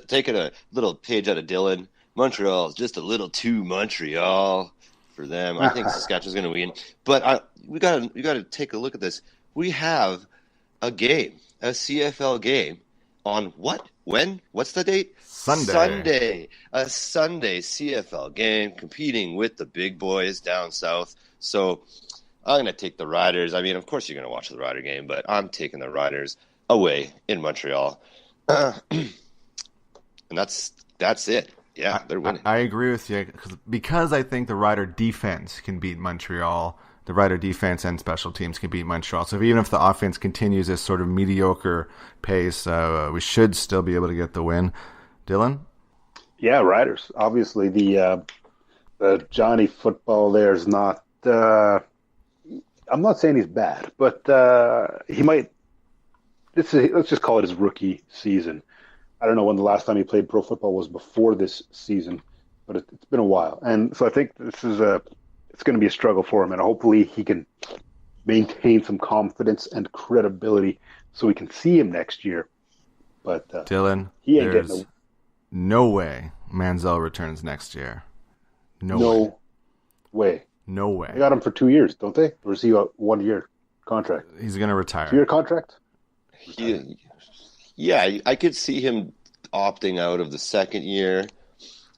Speaker 4: taking a little page out of Dylan. Montreal is just a little too Montreal for them. I think Saskatchewan's going to win. But we got to take a look at this. We have a game, a CFL game on what? When? What's the date?
Speaker 2: Sunday.
Speaker 4: A Sunday CFL game competing with the big boys down south. So I'm going to take the Riders. I mean, of course you're going to watch the Rider game, but I'm taking the Riders away in Montreal. And that's it. Yeah, they're winning.
Speaker 2: I agree with you because I think the Rider defense can beat Montreal. The Rider defense and special teams can beat Montreal. So even if the offense continues this sort of mediocre pace, we should still be able to get the win. Dylan?
Speaker 3: Yeah, Riders. Obviously, the Johnny football there is not. I'm not saying he's bad, but he might. Let's just call it his rookie season. I don't know when the last time he played pro football was before this season, but it's been a while. And so I think it's going to be a struggle for him, and hopefully he can maintain some confidence and credibility so we can see him next year. But
Speaker 2: Dylan,
Speaker 3: he ain't
Speaker 2: there's no way Manziel returns next year. No way. No way.
Speaker 3: They got him for 2 years, don't they? Or is he a 1 year contract?
Speaker 2: He's going to retire.
Speaker 3: 2 year contract?
Speaker 4: Yeah, I could see him opting out of the second year.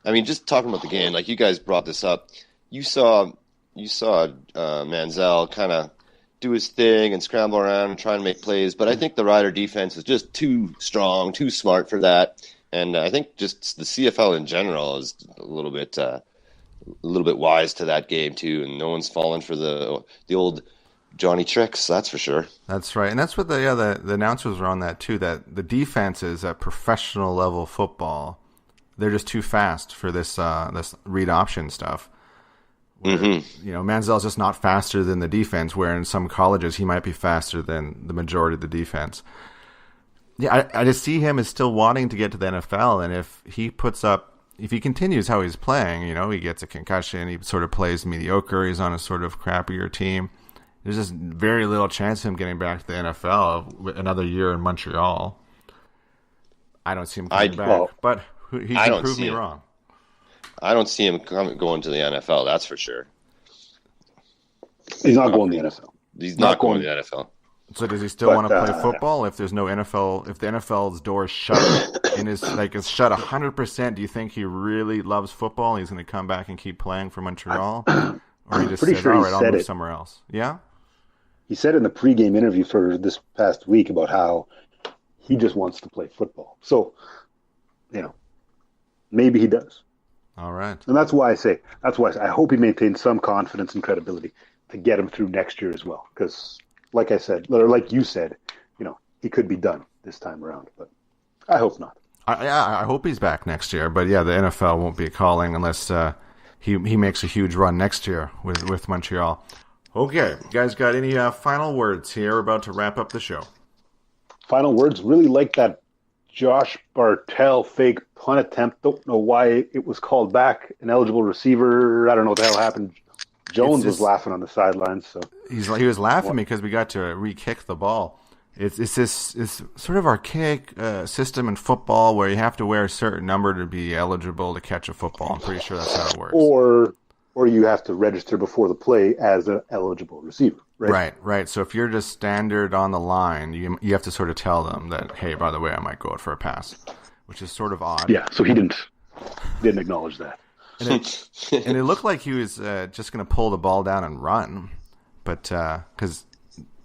Speaker 4: I mean, just talking about the game, like you guys brought this up, you saw Manziel kind of do his thing and scramble around and try and make plays, but I think the Rider defense is just too strong, too smart for that, and I think just the CFL in general is a little bit wise to that game too, and no one's fallen for the old Johnny tricks, that's for sure.
Speaker 2: That's right, and that's what the announcers were on that too. That the defenses at professional level football, they're just too fast for this read option stuff. Where, Manziel's just not faster than the defense. Where in some colleges he might be faster than the majority of the defense. Yeah, I just see him as still wanting to get to the NFL, and if he continues how he's playing, he gets a concussion, he sort of plays mediocre, he's on a sort of crappier team. There's just very little chance of him getting back to the NFL another year in Montreal. I don't see him coming back, but he can prove me wrong.
Speaker 4: I don't see him going to the NFL, that's for sure.
Speaker 3: He's not going to the NFL.
Speaker 4: He's not going to the NFL.
Speaker 2: So does he still want to play football if there's no NFL? If the NFL's door is shut and is shut 100%, do you think he really loves football and he's going to come back and keep playing for Montreal? Or he just said, all right, I'll move somewhere else? Yeah?
Speaker 3: He said in the pregame interview for this past week about how he just wants to play football. So, maybe he does.
Speaker 2: All right.
Speaker 3: And that's why I say I hope he maintains some confidence and credibility to get him through next year as well. Because, like I said, or like you said, he could be done this time around. But I hope not.
Speaker 2: I hope he's back next year. But, yeah, the NFL won't be calling unless he makes a huge run next year with Montreal. Okay, you guys got any final words here? We're about to wrap up the show.
Speaker 3: Final words. Really like that Josh Bartel fake punt attempt. Don't know why it was called back. An eligible receiver. I don't know what the hell happened. Jones was laughing on the sidelines. So
Speaker 2: he was laughing because we got to re-kick the ball. It's sort of archaic system in football where you have to wear a certain number to be eligible to catch a football. I'm pretty sure that's how it works.
Speaker 3: Or you have to register before the play as an eligible receiver, right?
Speaker 2: Right. So if you're just standard on the line, you have to sort of tell them that, hey, by the way, I might go out for a pass, which is sort of odd.
Speaker 3: Yeah, so he didn't acknowledge that.
Speaker 2: And it looked like he was just going to pull the ball down and run, but because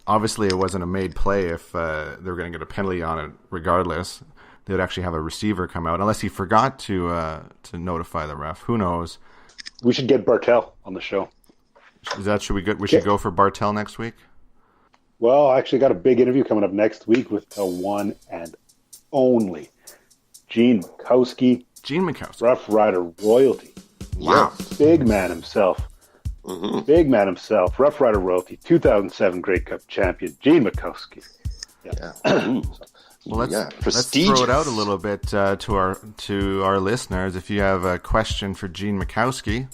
Speaker 2: obviously it wasn't a made play if they were going to get a penalty on it regardless. They would actually have a receiver come out, unless he forgot to notify the ref. Who knows?
Speaker 3: We should get Bartel on the show.
Speaker 2: We should go for Bartel next week?
Speaker 3: Well, I actually got a big interview coming up next week with the one and only Gene Mikowski. Rough Rider royalty.
Speaker 2: Wow.
Speaker 3: Yeah, big man himself.
Speaker 4: Mm-hmm.
Speaker 3: Big man himself. Rough Rider royalty. 2007 Grey Cup champion. Gene Mikowski.
Speaker 4: Yeah.
Speaker 2: Well, let's throw it out a little bit to our listeners. If you have a question for Gene Mikowski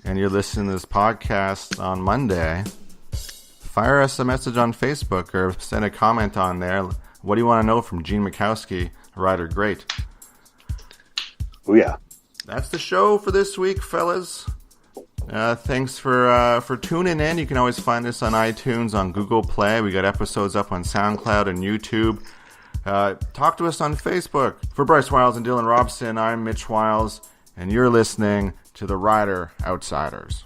Speaker 2: and you're listening to this podcast on Monday, fire us a message on Facebook or send a comment on there. What do you want to know from Gene Mikowski, Rider Great?
Speaker 3: Oh, yeah.
Speaker 2: That's the show for this week, fellas. Thanks for tuning in. You can always find us on iTunes, on Google Play. We got episodes up on SoundCloud and YouTube. Talk to us on Facebook. For Bryce Wiles and Dylan Robson, I'm Mitch Wiles, and you're listening to the Rider Outsiders.